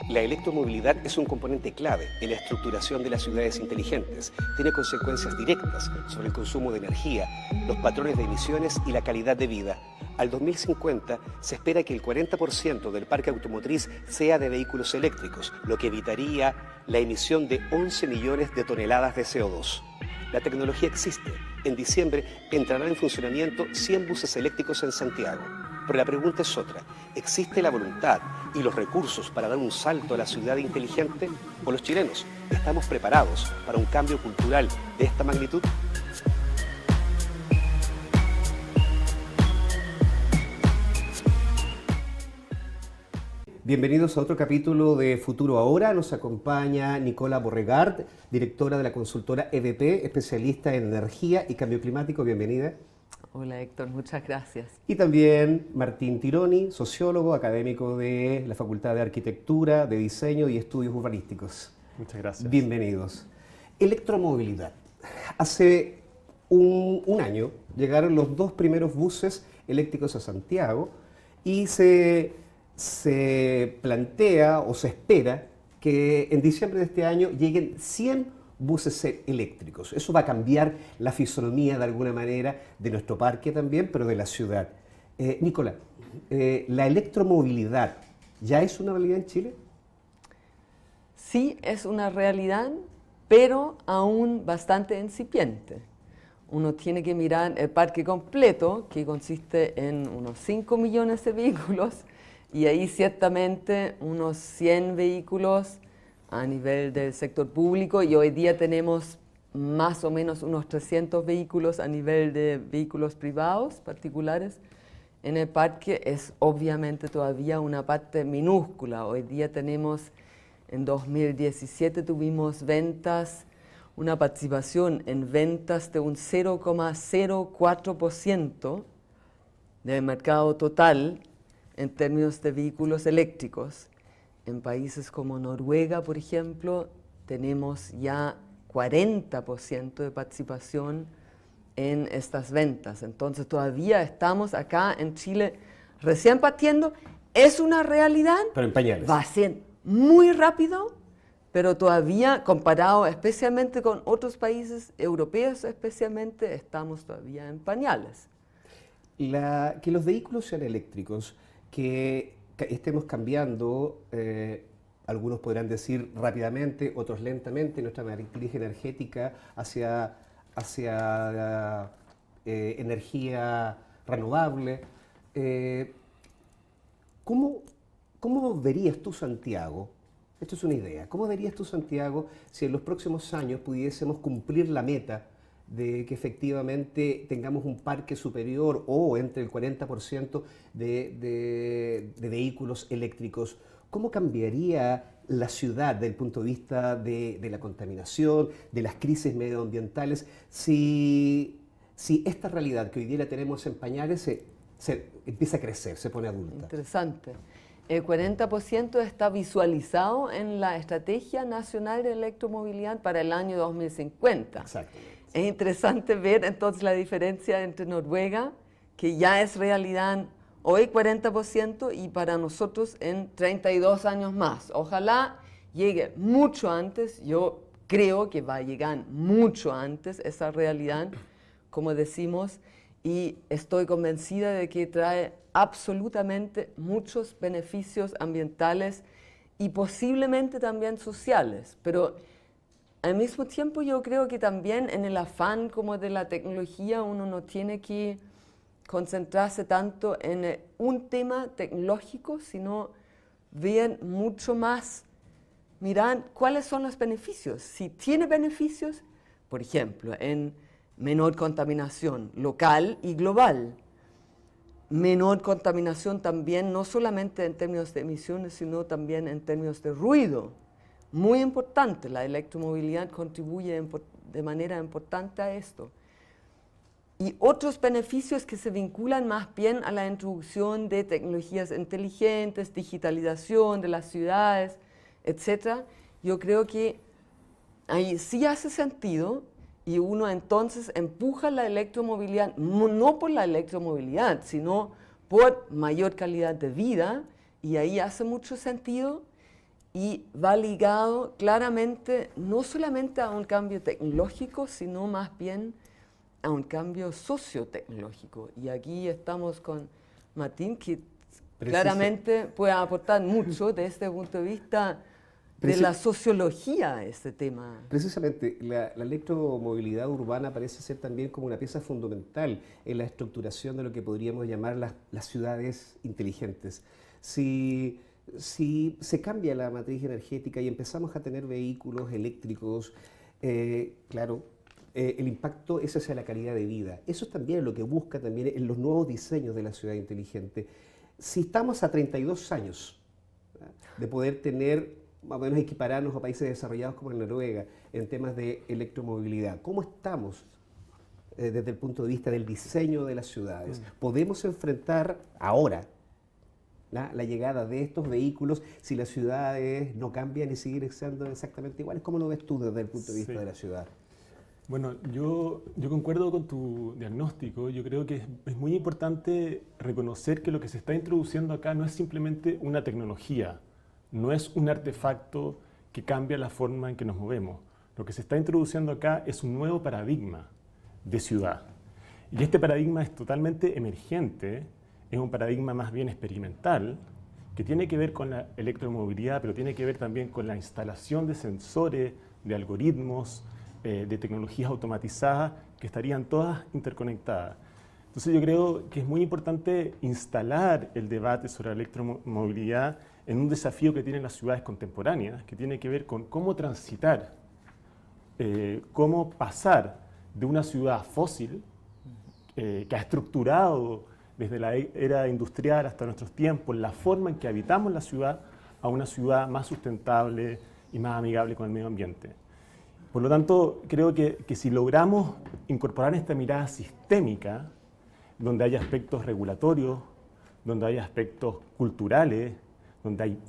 La electromovilidad es un componente clave en la estructuración de las ciudades inteligentes. Tiene consecuencias directas sobre el consumo de energía, los patrones de emisiones y la calidad de vida. Al 2050 se espera que el 40% del parque automotriz sea de vehículos eléctricos, lo que evitaría la emisión de 11 millones de toneladas de CO2. La tecnología existe. En diciembre entrarán en funcionamiento 100 buses eléctricos en Santiago. Pero la pregunta es otra. ¿Existe la voluntad y los recursos para dar un salto a la ciudad inteligente? ¿O los chilenos estamos preparados para un cambio cultural de esta magnitud? Bienvenidos a otro capítulo de Futuro Ahora. Nos acompaña Nicola Borregard, directora de la consultora EDP, especialista en energía y cambio climático. Bienvenida. Hola Héctor, muchas gracias. Y también Martín Tironi, sociólogo, académico de la Facultad de Arquitectura, de Diseño y Estudios Urbanísticos. Muchas gracias. Bienvenidos. Electromovilidad. Hace un año llegaron los 2 primeros buses eléctricos a Santiago y se plantea o se espera que en diciembre de este año lleguen 100 buses eléctricos. Eso va a cambiar la fisonomía de alguna manera de nuestro parque también, pero de la ciudad. Nicola, ¿la electromovilidad ya es una realidad en Chile? Sí, es una realidad, pero aún bastante incipiente. Uno tiene que mirar el parque completo, que consiste en unos 5 millones de vehículos, y ahí ciertamente unos 100 vehículos a nivel del sector público, y hoy día tenemos más o menos unos 300 vehículos a nivel de vehículos privados, particulares. En el parque es obviamente todavía una parte minúscula. Hoy día tenemos, en 2017 tuvimos ventas, una participación en ventas de un 0,04% del mercado total en términos de vehículos eléctricos. En países como Noruega, por ejemplo, tenemos ya 40% de participación en estas ventas. Entonces todavía estamos acá en Chile recién partiendo. Es una realidad, pero en pañales. Va a ser muy rápido, pero todavía comparado especialmente con otros países europeos especialmente, estamos todavía en pañales. Que los vehículos sean eléctricos, que estemos cambiando, algunos podrán decir rápidamente, otros lentamente, nuestra matriz energética hacia energía renovable. ¿Cómo verías tú, Santiago? Esto es una idea. ¿Cómo verías tú, Santiago, si en los próximos años pudiésemos cumplir la meta de que efectivamente tengamos un parque superior o entre el 40% de vehículos eléctricos? ¿Cómo cambiaría la ciudad desde el punto de vista de la contaminación, de las crisis medioambientales, si esta realidad que hoy día la tenemos en pañales se empieza a crecer, se pone adulta? Interesante. El 40% está visualizado en la Estrategia Nacional de Electromovilidad para el año 2050. Exactamente. Es interesante ver entonces la diferencia entre Noruega, que ya es realidad hoy 40%, y para nosotros en 32 años más. Ojalá llegue mucho antes. Yo creo que va a llegar mucho antes esa realidad, como decimos, y estoy convencida de que trae absolutamente muchos beneficios ambientales y posiblemente también sociales. Pero al mismo tiempo yo creo que también en el afán como de la tecnología uno no tiene que concentrarse tanto en un tema tecnológico, sino ver mucho más, mirar cuáles son los beneficios. Si tiene beneficios, por ejemplo, en menor contaminación local y global, menor contaminación también, no solamente en términos de emisiones, sino también en términos de ruido. Muy importante, la electromovilidad contribuye de manera importante a esto. Y otros beneficios que se vinculan más bien a la introducción de tecnologías inteligentes, digitalización de las ciudades, etc. Yo creo que ahí sí hace sentido, y uno entonces empuja la electromovilidad, no por la electromovilidad, sino por mayor calidad de vida, y ahí hace mucho sentido. y va ligado claramente no solamente a un cambio tecnológico, sino más bien a un cambio sociotecnológico. Y aquí estamos con Martín, que claramente puede aportar mucho desde este punto de vista de la sociología a este tema. Precisamente, la electromovilidad urbana parece ser también como una pieza fundamental en la estructuración de lo que podríamos llamar las ciudades inteligentes. Si se cambia la matriz energética y empezamos a tener vehículos eléctricos, claro, el impacto es hacia la calidad de vida. Eso es también lo que busca también en los nuevos diseños de la ciudad inteligente. Si estamos a 32 años, ¿verdad?, de poder tener, más o menos equipararnos a países desarrollados como en Noruega en temas de electromovilidad, ¿cómo estamos desde el punto de vista del diseño de las ciudades? ¿Podemos enfrentar ahora la llegada de estos vehículos si las ciudades no cambian y siguen siendo exactamente iguales? ¿Cómo lo ves tú desde el punto de vista de la ciudad? Bueno, yo concuerdo con tu diagnóstico. Yo creo que es muy importante reconocer que lo que se está introduciendo acá no es simplemente una tecnología, no es un artefacto que cambia la forma en que nos movemos. Lo que se está introduciendo acá es un nuevo paradigma de ciudad. Y este paradigma es totalmente emergente, es un paradigma más bien experimental, que tiene que ver con la electromovilidad, pero tiene que ver también con la instalación de sensores, de algoritmos, de tecnologías automatizadas que estarían todas interconectadas. Entonces yo creo que es muy importante instalar el debate sobre la electromovilidad en un desafío que tienen las ciudades contemporáneas, que tiene que ver con cómo transitar, cómo pasar de una ciudad fósil que ha estructurado desde la era industrial hasta nuestros tiempos la forma en que habitamos la ciudad a una ciudad más sustentable y más amigable con el medio ambiente. Por lo tanto, creo que si logramos incorporar esta mirada sistémica, donde hay aspectos regulatorios, donde hay aspectos culturales, donde hay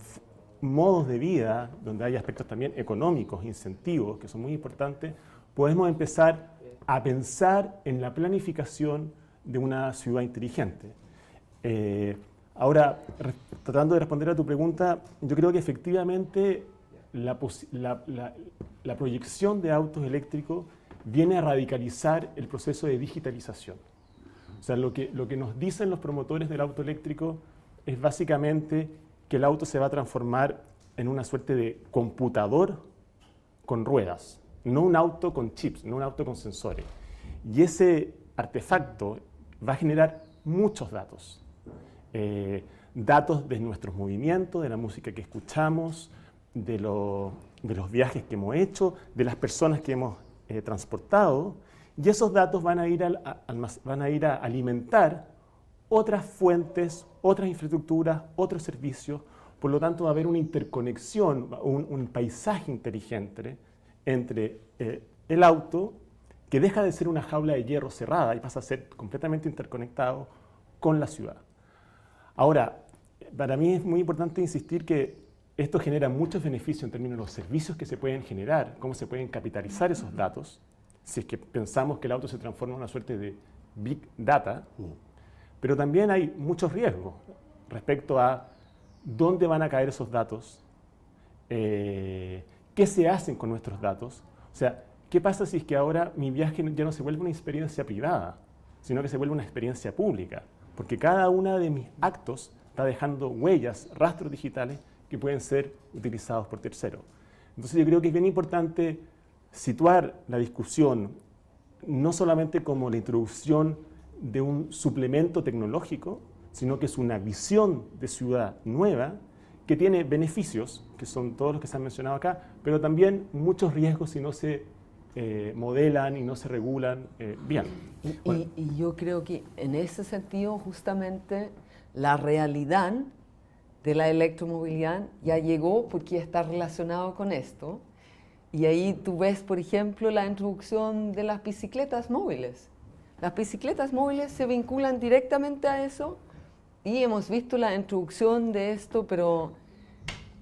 modos de vida, donde hay aspectos también económicos, incentivos, que son muy importantes, podemos empezar a pensar en la planificación de una ciudad inteligente. Ahora, tratando de responder a tu pregunta, yo creo que efectivamente la proyección de autos eléctricos viene a radicalizar el proceso de digitalización. O sea, lo que nos dicen los promotores del auto eléctrico es básicamente que el auto se va a transformar en una suerte de computador con ruedas, no un auto con chips, no un auto con sensores. Y ese artefacto va a generar muchos datos. Datos de nuestros movimientos, de la música que escuchamos, de los viajes que hemos hecho, de las personas que hemos transportado, y esos datos van a ir a alimentar otras fuentes, otras infraestructuras, otros servicios. Por lo tanto, va a haber una interconexión, un paisaje inteligente entre el auto, que deja de ser una jaula de hierro cerrada y pasa a ser completamente interconectado con la ciudad. Ahora, para mí es muy importante insistir que esto genera muchos beneficios en términos de los servicios que se pueden generar, cómo se pueden capitalizar esos datos, si es que pensamos que el auto se transforma en una suerte de big data, pero también hay muchos riesgos respecto a dónde van a caer esos datos, qué se hacen con nuestros datos. O sea, ¿qué pasa si es que ahora mi viaje ya no se vuelve una experiencia privada, sino que se vuelve una experiencia pública? Porque cada uno de mis actos está dejando huellas, rastros digitales que pueden ser utilizados por terceros. Entonces yo creo que es bien importante situar la discusión no solamente como la introducción de un suplemento tecnológico, sino que es una visión de ciudad nueva que tiene beneficios, que son todos los que se han mencionado acá, pero también muchos riesgos si no se modelan y no se regulan bien. Y yo creo que en ese sentido justamente la realidad de la electromovilidad ya llegó porque está relacionado con esto. Y ahí tú ves, por ejemplo, la introducción de las bicicletas móviles. Las bicicletas móviles se vinculan directamente a eso y hemos visto la introducción de esto, pero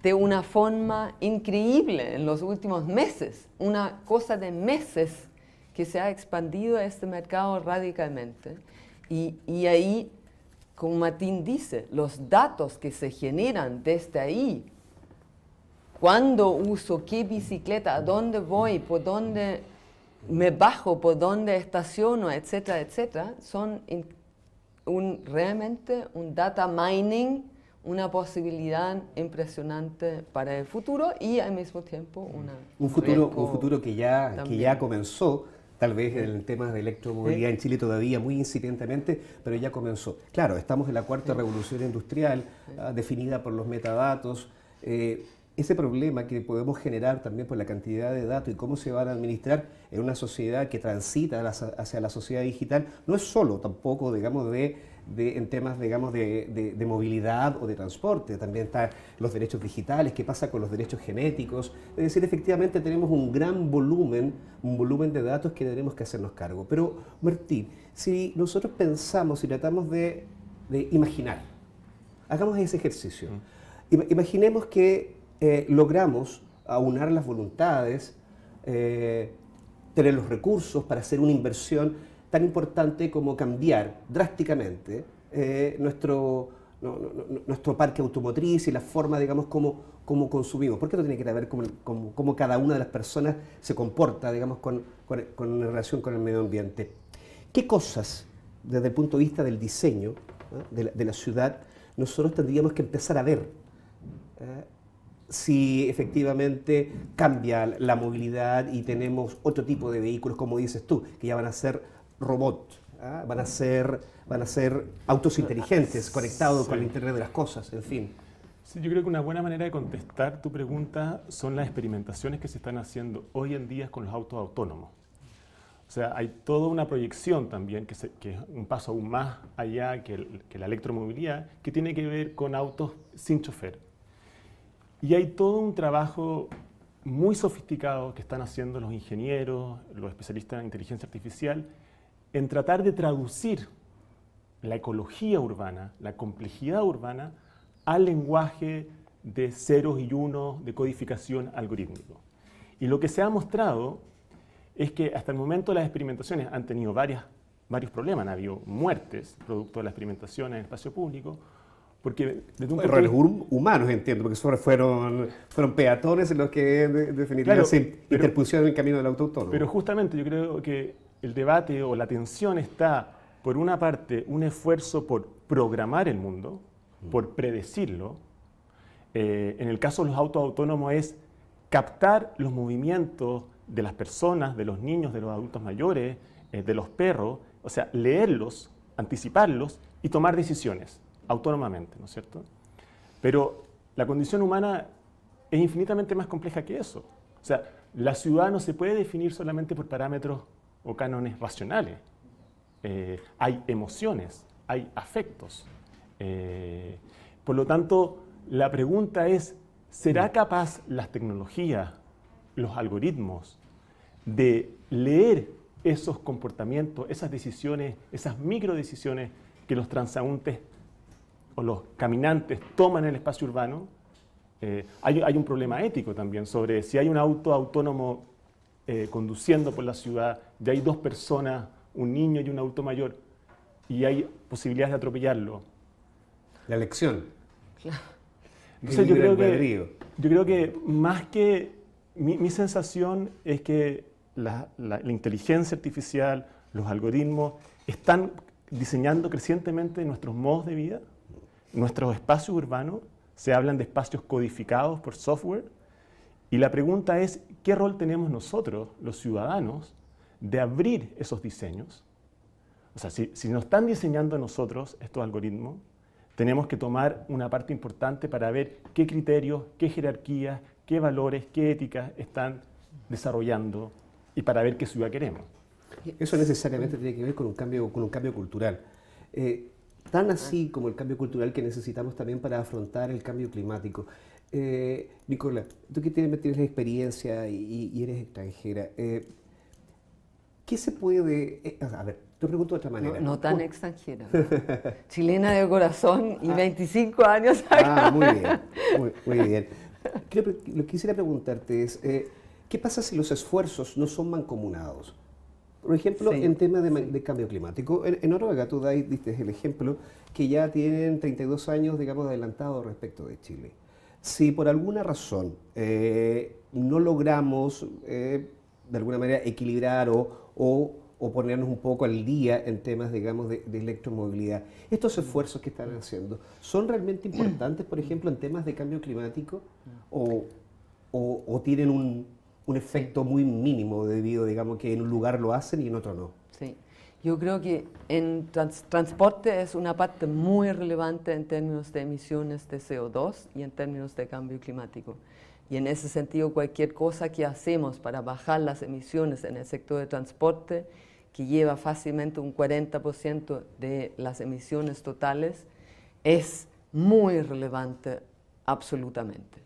de una forma increíble en los últimos meses. Una cosa de meses que se ha expandido a este mercado radicalmente. Y ahí, como Martín dice, los datos que se generan desde ahí cuándo uso, qué bicicleta, a dónde voy, por dónde me bajo, por dónde estaciono, etcétera, etcétera, son realmente un data mining, una posibilidad impresionante para el futuro y al mismo tiempo un futuro que ya comenzó, tal vez en el tema de electromovilidad en Chile todavía muy incipientemente, pero ya comenzó. Claro, estamos en la cuarta revolución industrial, definida por los metadatos. Ese problema que podemos generar también por la cantidad de datos y cómo se van a administrar en una sociedad que transita hacia la sociedad digital, no es solo tampoco, digamos, en temas, digamos, de movilidad o de transporte. También están los derechos digitales, qué pasa con los derechos genéticos. Es decir, efectivamente tenemos un gran volumen de datos que tenemos que hacernos cargo. Pero, Martín, si nosotros pensamos y tratamos de imaginar, hagamos ese ejercicio. Imaginemos que logramos aunar las voluntades, tener los recursos para hacer una inversión tan importante como cambiar drásticamente nuestro parque automotriz y la forma, digamos, como consumimos. ¿Por qué no tiene que ver cómo cada una de las personas se comporta, digamos, con relación con el medio ambiente? ¿Qué cosas, desde el punto de vista del diseño, de la ciudad, nosotros tendríamos que empezar a ver si efectivamente cambia la movilidad y tenemos otro tipo de vehículos, como dices tú, que ya van a ser robots, van a ser autos inteligentes, conectados con el Internet de las cosas, en fin? Sí, yo creo que una buena manera de contestar tu pregunta son las experimentaciones que se están haciendo hoy en día con los autos autónomos. O sea, hay toda una proyección también, que es un paso aún más allá que la electromovilidad, que tiene que ver con autos sin chofer. Y hay todo un trabajo muy sofisticado que están haciendo los ingenieros, los especialistas en inteligencia artificial, en tratar de traducir la ecología urbana, la complejidad urbana, al lenguaje de ceros y unos, de codificación algorítmico. Y lo que se ha mostrado es que hasta el momento las experimentaciones han tenido varios problemas. Han habido muertes producto de la experimentación en el espacio público, porque desde un errores humanos, entiendo, porque fueron peatones los que definitivamente se interpusieron en el camino del auto autónomo. Pero justamente yo creo que el debate o la tensión está, por una parte, un esfuerzo por programar el mundo, por predecirlo. En el caso de los autos autónomos es captar los movimientos de las personas, de los niños, de los adultos mayores, de los perros, o sea, leerlos, anticiparlos y tomar decisiones autónomamente, ¿no es cierto? Pero la condición humana es infinitamente más compleja que eso. O sea, la ciudad no se puede definir solamente por parámetros o cánones racionales. Hay emociones, hay afectos. Por lo tanto, la pregunta es, ¿será capaz las tecnologías, los algoritmos, de leer esos comportamientos, esas decisiones, esas microdecisiones que los transeúntes o los caminantes toman en el espacio urbano? Hay un problema ético también sobre si hay un auto autónomo conduciendo por la ciudad, y hay dos personas, un niño y un adulto mayor, y hay posibilidades de atropellarlo. La elección. Claro. Entonces yo creo que más que mi sensación es que la inteligencia artificial, los algoritmos, están diseñando crecientemente nuestros modos de vida, nuestros espacios urbanos. Se hablan de espacios codificados por software, y la pregunta es, ¿qué rol tenemos nosotros, los ciudadanos, de abrir esos diseños? O sea, si nos están diseñando a nosotros estos algoritmos, tenemos que tomar una parte importante para ver qué criterios, qué jerarquías, qué valores, qué éticas están desarrollando y para ver qué ciudad queremos. Eso necesariamente tiene que ver con un cambio cultural. Tan así como el cambio cultural que necesitamos también para afrontar el cambio climático. Nicola, tú que tienes experiencia y eres extranjera, ¿qué se puede...? A ver, te pregunto de otra manera. No tan extranjera. Chilena de corazón y 25 años acá. Muy bien, muy bien. Lo que quisiera preguntarte es, ¿qué pasa si los esfuerzos no son mancomunados? Por ejemplo, en temas de cambio climático. En Noruega tú diste el ejemplo que ya tienen 32 años, digamos, adelantados respecto de Chile. Si por alguna razón no logramos de alguna manera equilibrar o ponernos un poco al día en temas, digamos, de electromovilidad, estos esfuerzos que están haciendo, ¿son realmente importantes, por ejemplo, en temas de cambio climático? ¿O tienen un efecto muy mínimo debido, digamos, que en un lugar lo hacen y en otro no? Sí, yo creo que en transporte es una parte muy relevante en términos de emisiones de CO2 y en términos de cambio climático. Y en ese sentido, cualquier cosa que hacemos para bajar las emisiones en el sector de transporte, que lleva fácilmente un 40% de las emisiones totales, es muy relevante absolutamente.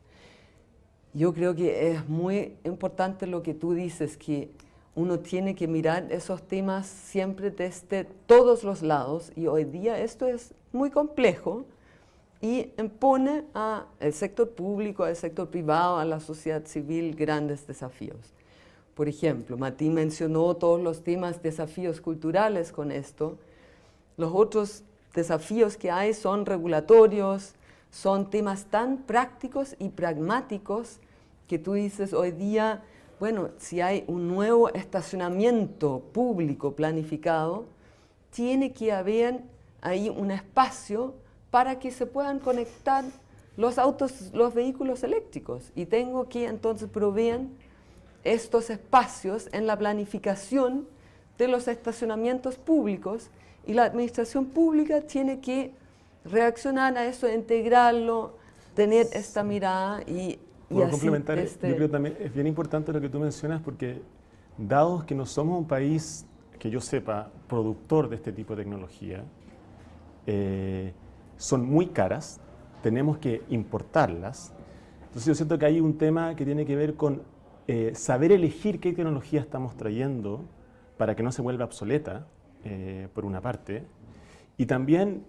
Yo creo que es muy importante lo que tú dices, que uno tiene que mirar esos temas siempre desde todos los lados, y hoy día esto es muy complejo y impone al sector público, al sector privado, a la sociedad civil grandes desafíos. Por ejemplo, Martín mencionó todos los temas, desafíos culturales con esto. Los otros desafíos que hay son regulatorios, son temas tan prácticos y pragmáticos que tú dices hoy día, bueno, si hay un nuevo estacionamiento público planificado, tiene que haber ahí un espacio para que se puedan conectar los autos, los vehículos eléctricos. Y tengo que entonces proveer estos espacios en la planificación de los estacionamientos públicos, y la administración pública tiene que reaccionar a eso, integrarlo, tener esta mirada y Puedo así complementar, yo creo también es bien importante lo que tú mencionas, porque dado que no somos un país, que yo sepa, productor de este tipo de tecnología, son muy caras, tenemos que importarlas. Entonces yo siento que hay un tema que tiene que ver con saber elegir qué tecnología estamos trayendo para que no se vuelva obsoleta, por una parte, y también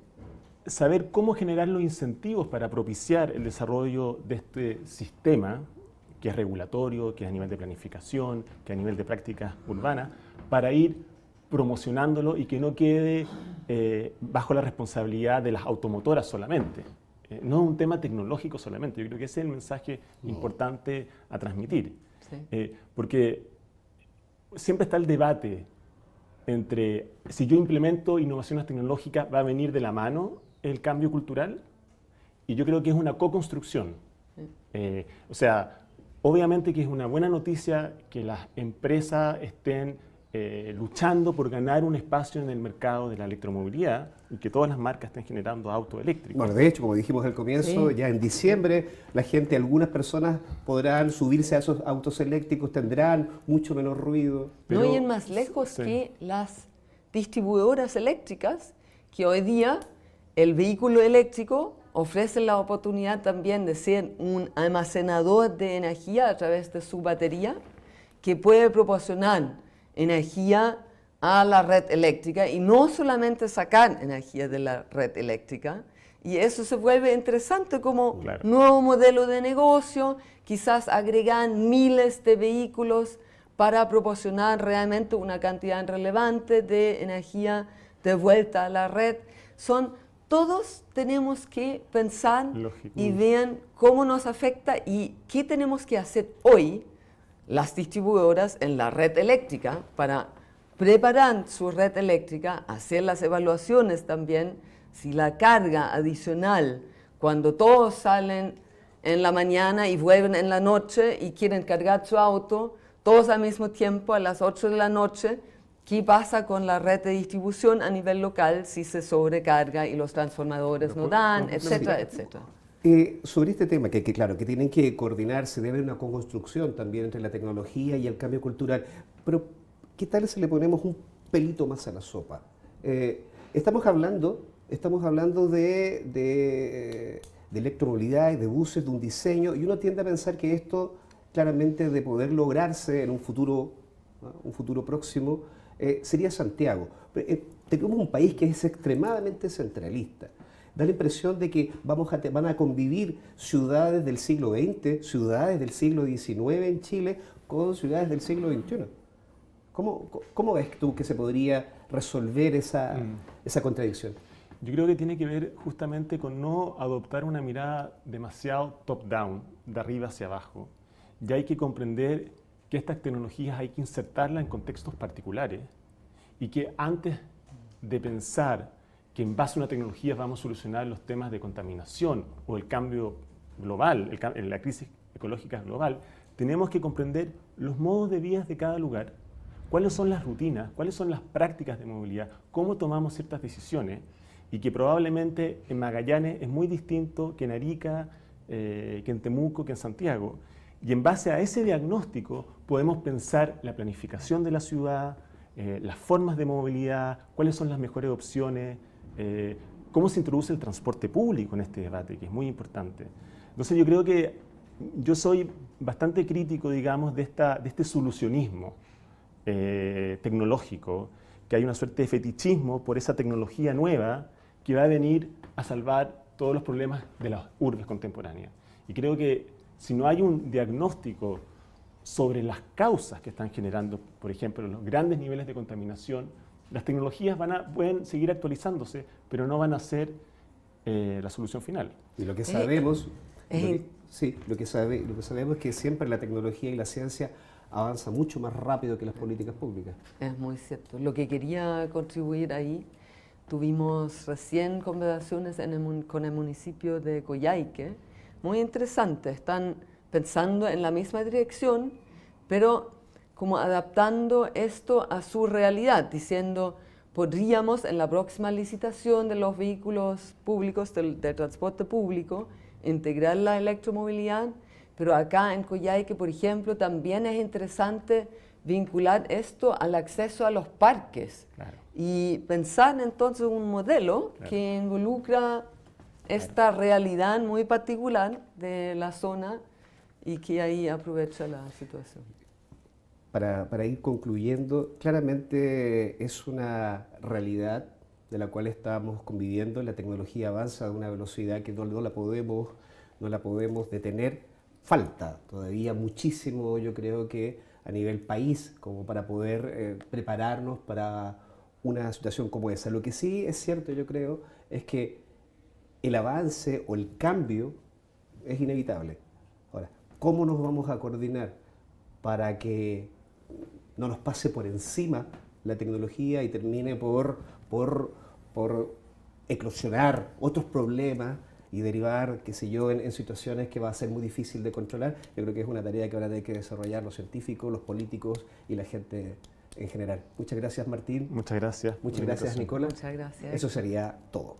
saber cómo generar los incentivos para propiciar el desarrollo de este sistema, que es regulatorio, que es a nivel de planificación, que es a nivel de prácticas urbanas, para ir promocionándolo y que no quede bajo la responsabilidad de las automotoras solamente. No es un tema tecnológico solamente, yo creo que ese es el mensaje importante a transmitir. Sí. Porque siempre está el debate entre si yo implemento innovaciones tecnológicas, ¿va a venir de la mano el cambio cultural? Y yo creo que es una co-construcción. O sea, obviamente que es una buena noticia que las empresas estén luchando por ganar un espacio en el mercado de la electromovilidad y que todas las marcas estén generando autos eléctricos. Bueno, de hecho, como dijimos al comienzo, Sí. ya en diciembre la gente, algunas personas podrán subirse a esos autos eléctricos, tendrán mucho menos ruido. No ir más lejos sí. que las distribuidoras eléctricas, que hoy día el vehículo eléctrico ofrece la oportunidad también de ser un almacenador de energía a través de su batería, que puede proporcionar energía a la red eléctrica y no solamente sacar energía de la red eléctrica. Y eso se vuelve interesante como Claro. nuevo modelo de negocio, quizás agregar miles de vehículos para proporcionar realmente una cantidad relevante de energía de vuelta a la red. Todos tenemos que pensar Lógico. y ver cómo nos afecta y qué tenemos que hacer hoy las distribuidoras en la red eléctrica para preparar su red eléctrica, hacer las evaluaciones también, si la carga adicional, cuando todos salen en la mañana y vuelven en la noche y quieren cargar su auto, todos al mismo tiempo a las 8 de la noche, ¿qué pasa con la red de distribución a nivel local si se sobrecarga y los transformadores no dan, etcétera, etcétera? Sobre este tema, claro, que tienen que coordinarse, debe haber una co-construcción también entre la tecnología y el cambio cultural, pero ¿qué tal si le ponemos un pelito más a la sopa? Estamos hablando de electromovilidad y de buses, de un diseño, y uno tiende a pensar que esto, claramente, de poder lograrse en un futuro próximo, sería Santiago. Tenemos un país que es extremadamente centralista. Da la impresión de que van a convivir ciudades del siglo XX, ciudades del siglo XIX en Chile, con ciudades del siglo XXI. ¿Cómo ves tú que se podría resolver esa contradicción? Yo creo que tiene que ver justamente con no adoptar una mirada demasiado top-down, de arriba hacia abajo. Ya hay que comprender que estas tecnologías hay que insertarlas en contextos particulares y que antes de pensar que en base a una tecnología vamos a solucionar los temas de contaminación o el cambio global, la crisis ecológica global, tenemos que comprender los modos de vida de cada lugar, cuáles son las rutinas, cuáles son las prácticas de movilidad, cómo tomamos ciertas decisiones, y que probablemente en Magallanes es muy distinto que en Arica, que en Temuco, que en Santiago. Y en base a ese diagnóstico podemos pensar la planificación de la ciudad, las formas de movilidad, cuáles son las mejores opciones, cómo se introduce el transporte público en este debate, que es muy importante. Entonces yo creo que yo soy bastante crítico, digamos, de este solucionismo tecnológico, que hay una suerte de fetichismo por esa tecnología nueva que va a venir a salvar todos los problemas de las urbes contemporáneas. Y creo que si no hay un diagnóstico sobre las causas que están generando, por ejemplo, los grandes niveles de contaminación, las tecnologías pueden seguir actualizándose, pero no van a ser la solución final. Y lo que sabemos, lo que sabemos es que siempre la tecnología y la ciencia avanza mucho más rápido que las políticas públicas. Es muy cierto. Lo que quería contribuir ahí, tuvimos recién conversaciones con el municipio de Coyhaique, muy interesantes. Están pensando en la misma dirección, pero como adaptando esto a su realidad, diciendo, podríamos en la próxima licitación de los vehículos públicos, del transporte público, integrar la electromovilidad, pero acá en Coyhaique, por ejemplo, también es interesante vincular esto al acceso a los parques. Claro. Y pensar entonces un modelo que involucra esta realidad muy particular de la zona y que ahí aprovecha la situación. Para ir concluyendo, claramente es una realidad de la cual estamos conviviendo. La tecnología avanza a una velocidad que no la podemos detener. Falta todavía muchísimo, yo creo que a nivel país, como para poder prepararnos para una situación como esa. Lo que sí es cierto, yo creo, es que el avance o el cambio es inevitable. Ahora, ¿cómo nos vamos a coordinar para que no nos pase por encima la tecnología y termine por eclosionar otros problemas y derivar, qué sé yo, en situaciones que va a ser muy difícil de controlar? Yo creo que es una tarea que van a tener que desarrollar los científicos, los políticos y la gente en general. Muchas gracias, Martín. Muchas gracias. Muchas gracias, Nicola. Muchas gracias. Eso sería todo.